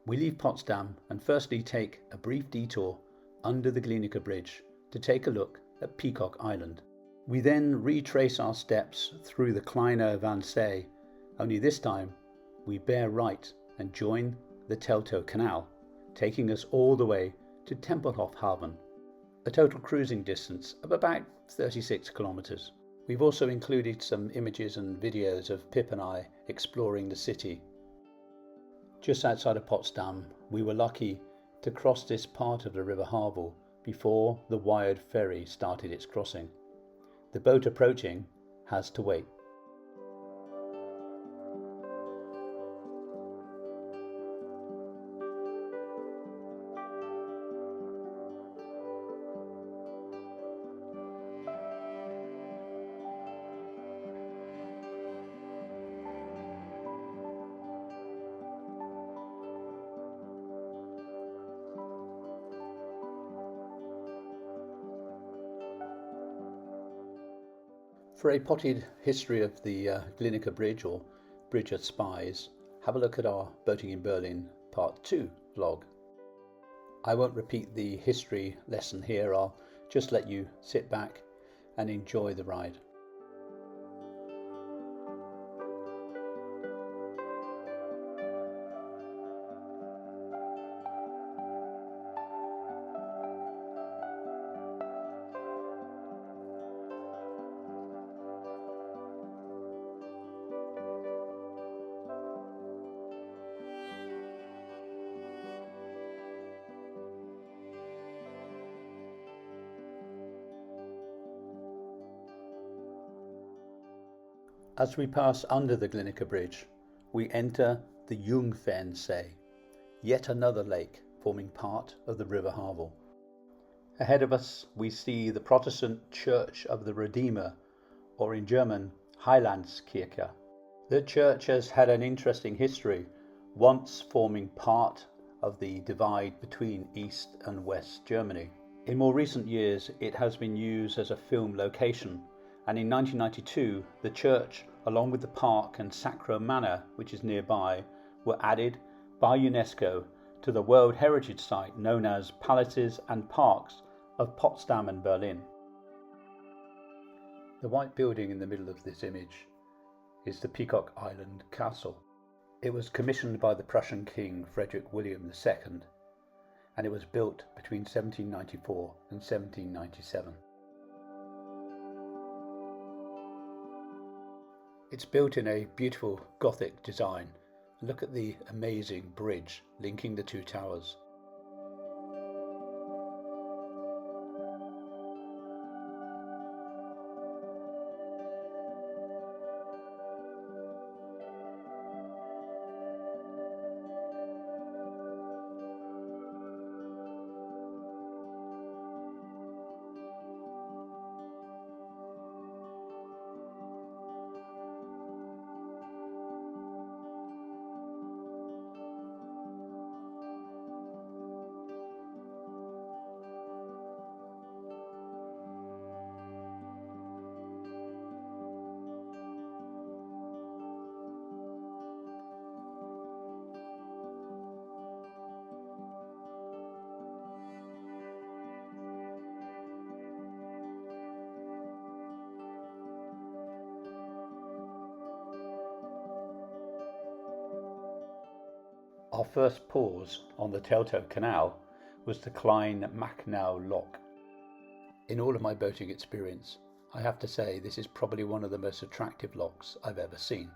We leave Potsdam and firstly take a brief detour under the Bridge to take a look at Peacock Island. We then retrace our steps through the Kleinmachlow Lock, only this time we bear right and join the Teltow Canal, taking us all the way to Templehofhafen, a total cruising distance of about 36 kilometres. We've also included some images and videos of Pip and I exploring the city. Just outside of Potsdam, we were lucky to cross this part of the River Havel before the wired ferry started its crossing. The boat approaching has to wait. For a potted history of the Bridge or Bridge of Spies, have a look at our Boating in Berlin Part 2 vlog. I won't repeat the history lesson here, I'll just let you sit back and enjoy the ride. As we pass under the Bridge, we enter the Jungfernsee, yet another lake forming part of the River Havel. Ahead of us we see the Protestant Church of the Redeemer, or in German, Heilandskirche. The church has had an interesting history, once forming part of the divide between East and West Germany. In more recent years it has been used as a film location, and in 1992 the church, along with the park and Sacro Manor, which is nearby, were added by UNESCO to the World Heritage Site known as Palaces and Parks of Potsdam and Berlin. The white building in the middle of this image is the Peacock Island Castle. It was commissioned by the Prussian King Frederick William II, and it was built between 1794 and 1797. It's built in a beautiful Gothic design. Look at the amazing bridge linking the two towers. Our first pause on the Teltow Canal was the Kleinmachlow Lock. In all of my boating experience, I have to say this is probably one of the most attractive locks I've ever seen,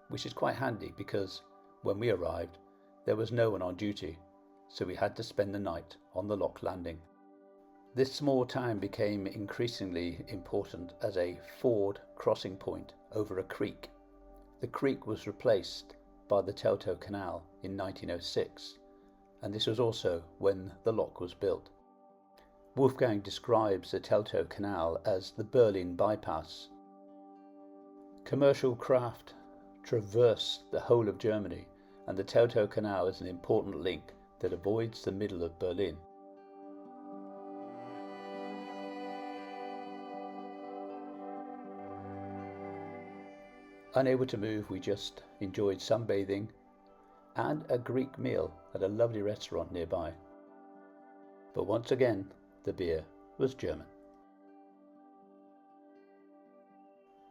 which is quite handy because when we arrived there was no one on duty, so we had to spend the night on the lock landing. This small town became increasingly important as a ford crossing point over a creek. The creek was replaced by the Teltow Canal in 1906, and this was also when the lock was built. Wolfgang describes the Teltow Canal as the Berlin bypass. Commercial craft traverse the whole of Germany, and the Teltow Canal is an important link that avoids the middle of Berlin. Unable to move, we just enjoyed sunbathing and a Greek meal at a lovely restaurant nearby. But once again, the beer was German.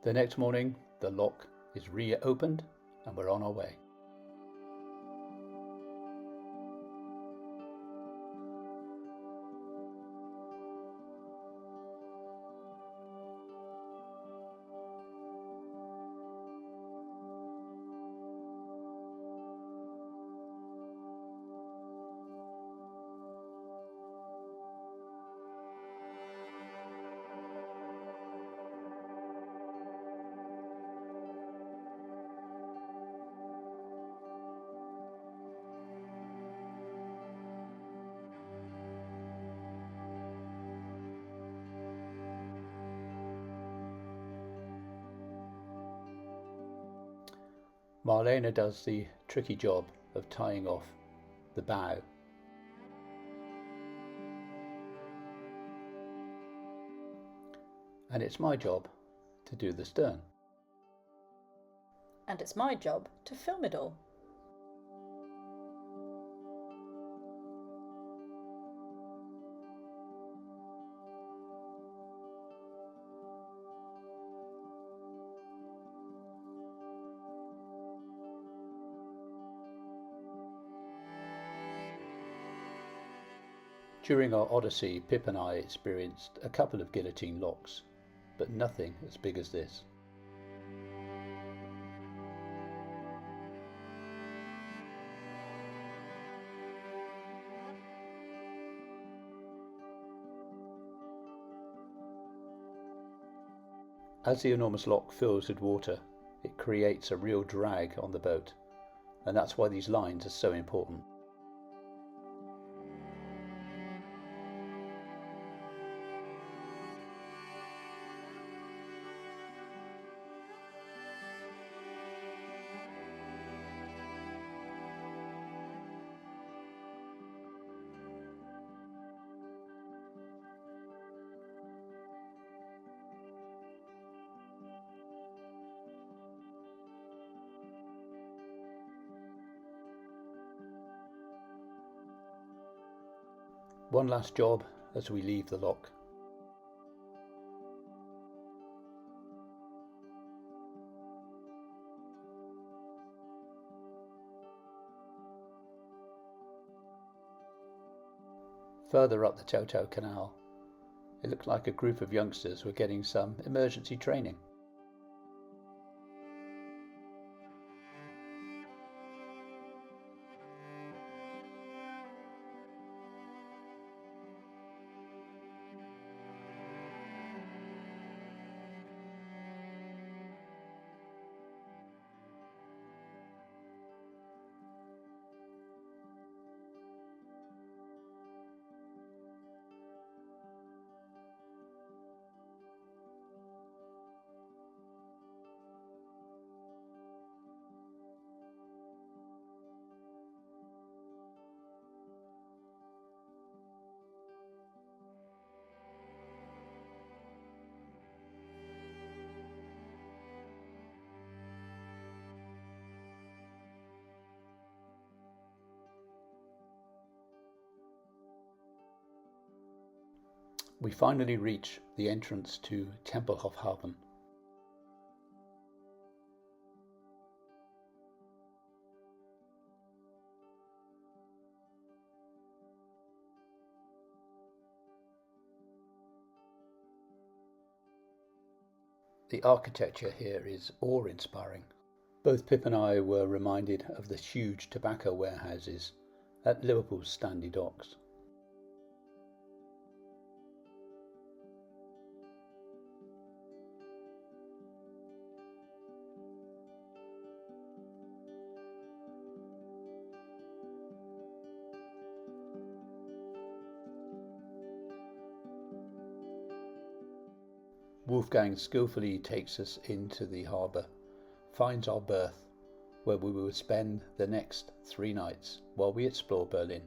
The next morning, the lock is reopened and we're on our way. Marlena does the tricky job of tying off the bow. And it's my job to do the stern. And it's my job to film it all. During our odyssey, Pip and I experienced a couple of guillotine locks, but nothing as big as this. As the enormous lock fills with water, it creates a real drag on the boat, and that's why these lines are so important. One last job as we leave the lock. Further up the Teltow Canal, it looked like a group of youngsters were getting some emergency training. We finally reach the entrance to Templehofhafen. The architecture here is awe-inspiring. Both Pip and I were reminded of the huge tobacco warehouses at Liverpool's Stanley Docks. Wolfgang skillfully takes us into the harbour, finds our berth, where we will spend the next 3 nights while we explore Berlin.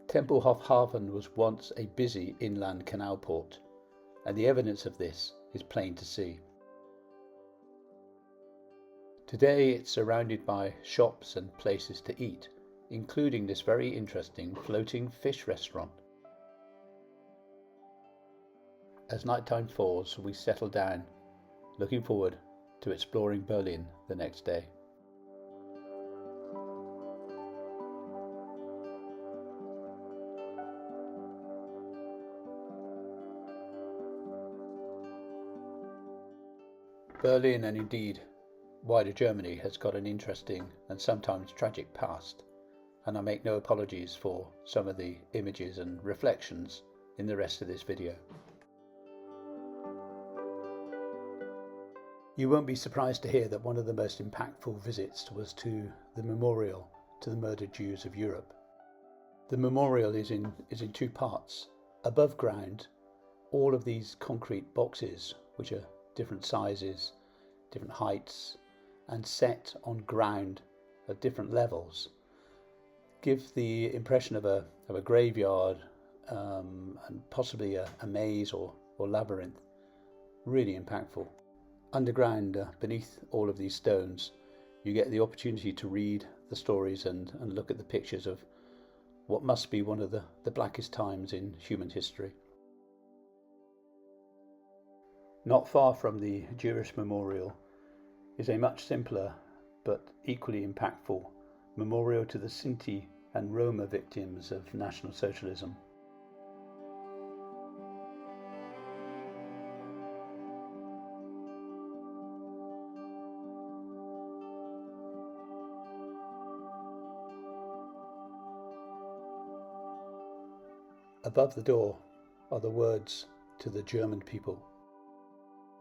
Templehofhafen was once a busy inland canal port, and the evidence of this is plain to see. Today it's surrounded by shops and places to eat, including this very interesting floating fish restaurant. As nighttime falls, we settle down, looking forward to exploring Berlin the next day. Berlin, and indeed wider Germany, has got an interesting and sometimes tragic past, and I make no apologies for some of the images and reflections in the rest of this video. You won't be surprised to hear that one of the most impactful visits was to the memorial to the murdered Jews of Europe. The memorial is in two parts. Above ground, all of these concrete boxes, which are different sizes, different heights, and set on ground at different levels, give the impression of a graveyard and possibly a maze or labyrinth. Really impactful. Underground, beneath all of these stones, you get the opportunity to read the stories and look at the pictures of what must be one of the blackest times in human history. Not far from the Jewish memorial is a much simpler but equally impactful memorial to the Sinti and Roma victims of National Socialism. Above the door are the words to the German people.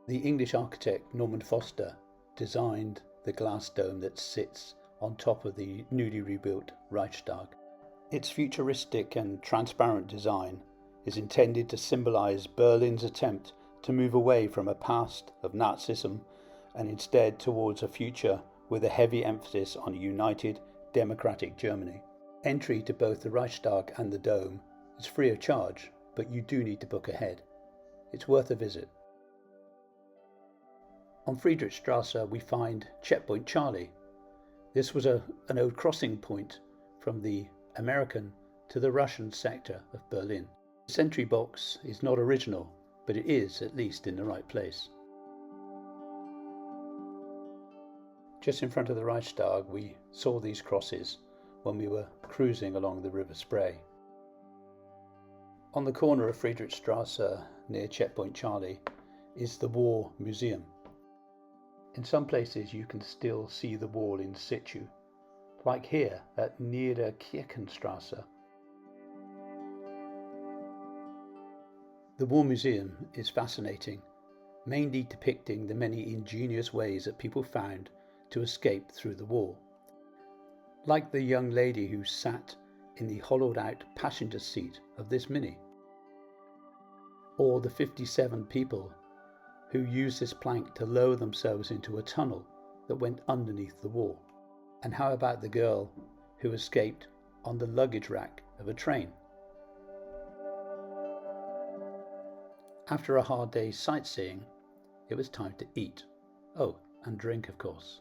The English architect Norman Foster designed the glass dome that sits on top of the newly rebuilt Reichstag. Its futuristic and transparent design is intended to symbolize Berlin's attempt to move away from a past of Nazism and instead towards a future with a heavy emphasis on a united, democratic Germany. Entry to both the Reichstag and the dome is free of charge, but you do need to book ahead. It's worth a visit. On Friedrichstrasse we find Checkpoint Charlie. This was an old crossing point from the American to the Russian sector of Berlin. The sentry box is not original, but it is at least in the right place. Just in front of the Reichstag we saw these crosses when we were cruising along the River Spree. On the corner of Friedrichstrasse near Checkpoint Charlie is the War Museum. In some places you can still see the wall in situ, like here at Niederkirchenstrasse. The War Museum is fascinating, mainly depicting the many ingenious ways that people found to escape through the war. Like the young lady who sat in the hollowed out passenger seat of this Mini, or the 57 people who used this plank to lower themselves into a tunnel that went underneath the wall. And how about the girl who escaped on the luggage rack of a train? After a hard day's sightseeing, it was time to eat. Oh, and drink, of course.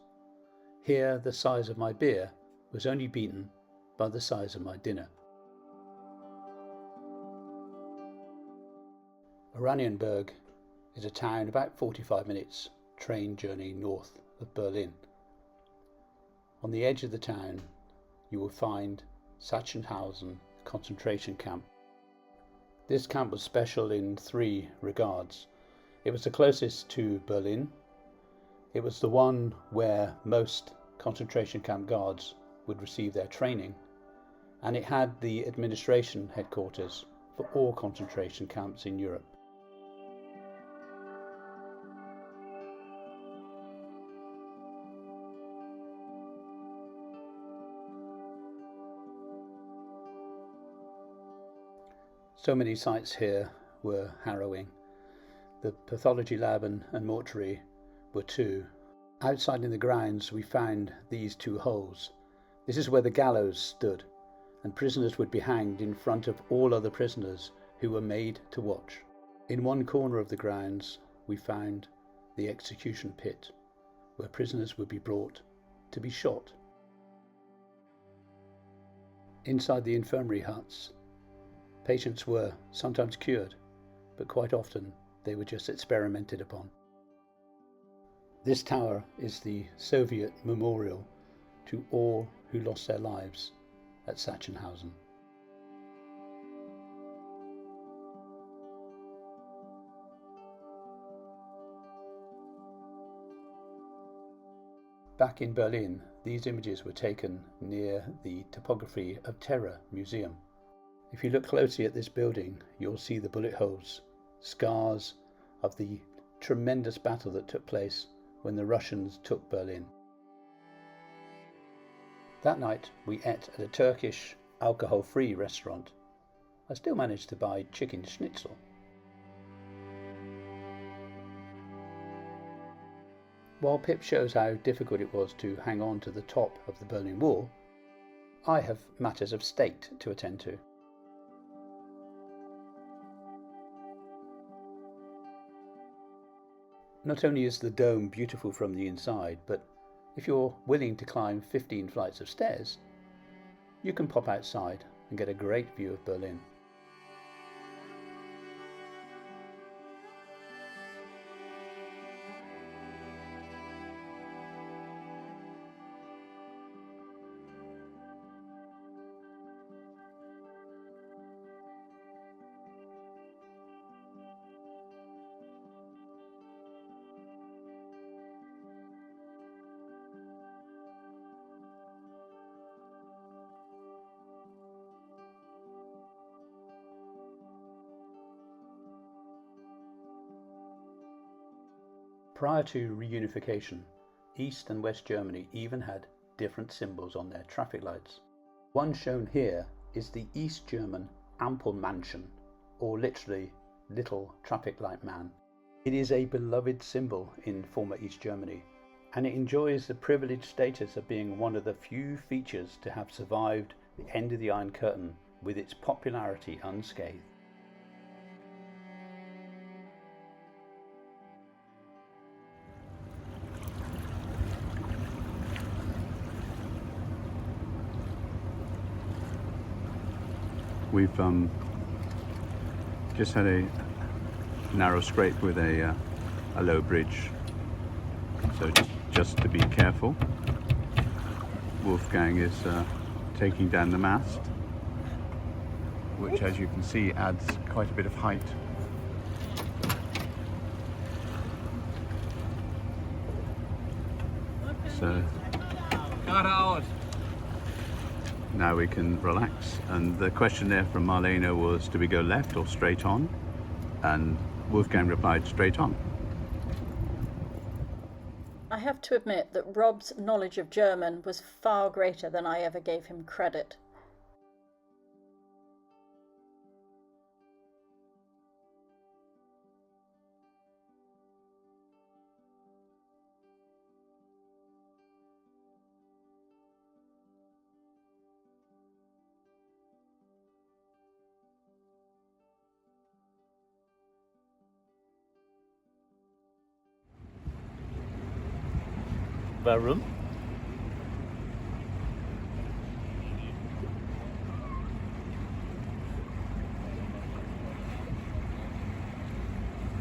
Here the size of my beer was only beaten by the size of my dinner. Oranienburg is a town about 45 minutes train journey north of Berlin. On the edge of the town you will find Sachsenhausen concentration camp. This camp was special in three regards. It was the closest to Berlin, it was the one where most concentration camp guards would receive their training, and it had the administration headquarters for all concentration camps in Europe. So many sights here were harrowing. The pathology lab and mortuary were too. Outside in the grounds we found these two holes. This is where the gallows stood, and prisoners would be hanged in front of all other prisoners who were made to watch. In one corner of the grounds we found the execution pit, where prisoners would be brought to be shot. Inside the infirmary huts, patients were sometimes cured, but quite often they were just experimented upon. This tower is the Soviet memorial to all who lost their lives at Sachsenhausen. Back in Berlin, these images were taken near the Topography of Terror Museum. If you look closely at this building, you'll see the bullet holes, scars of the tremendous battle that took place when the Russians took Berlin. That night we ate at a Turkish alcohol-free restaurant. I still managed to buy chicken schnitzel. While Pip shows how difficult it was to hang on to the top of the Berlin Wall, I have matters of state to attend to. Not only is the dome beautiful from the inside, but if you're willing to climb 15 flights of stairs, you can pop outside and get a great view of Berlin. Prior to reunification, East and West Germany even had different symbols on their traffic lights. One shown here is the East German Ampelmännchen, or literally little traffic light man. It is a beloved symbol in former East Germany, and it enjoys the privileged status of being one of the few features to have survived the end of the Iron Curtain with its popularity unscathed. We've just had a narrow scrape with a low bridge, so just to be careful. Wolfgang is taking down the mast, which, as you can see, adds quite a bit of height. So cut out. Now we can relax, and the question there from Marlena was, do we go left or straight on? And Wolfgang replied, straight on. I have to admit that Rob's knowledge of German was far greater than I ever gave him credit. Warum?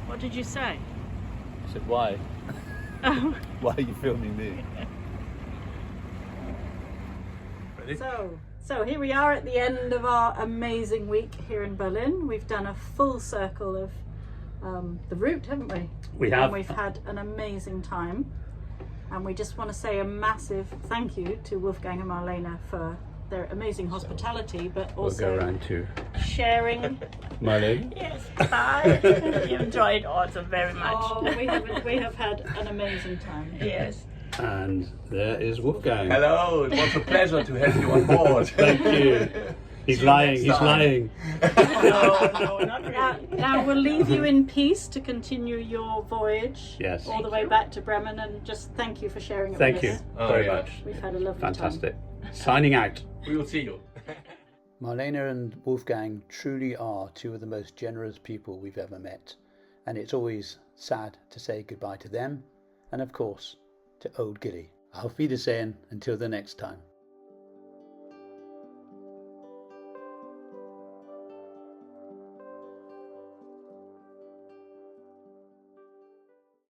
What did you say? I said, why? Oh. Why are you filming me? Ready? So here we are at the end of our amazing week here in Berlin. We've done a full circle of the route, haven't we? We have. And we've had an amazing time. And we just want to say a massive thank you to Wolfgang and Marlena for their amazing hospitality, but also We'll go around to sharing. Marlene. Yes, bye. You enjoyed also very much. Oh, we have had an amazing time. Yes. And there is Wolfgang. Hello, it was a pleasure to have you on board. Thank you. He's lying, he's lying. No, not really. Now we'll leave you in peace to continue your voyage Yes. all the way back to Bremen, and just thank you for sharing it Thank with you us. very yeah. much. We've had a lovely Fantastic. Signing out. We will see you. Marlena and Wolfgang truly are two of the most generous people we've ever met, and it's always sad to say goodbye to them, and of course to Old Gilly. Auf Wiedersehen until the next time.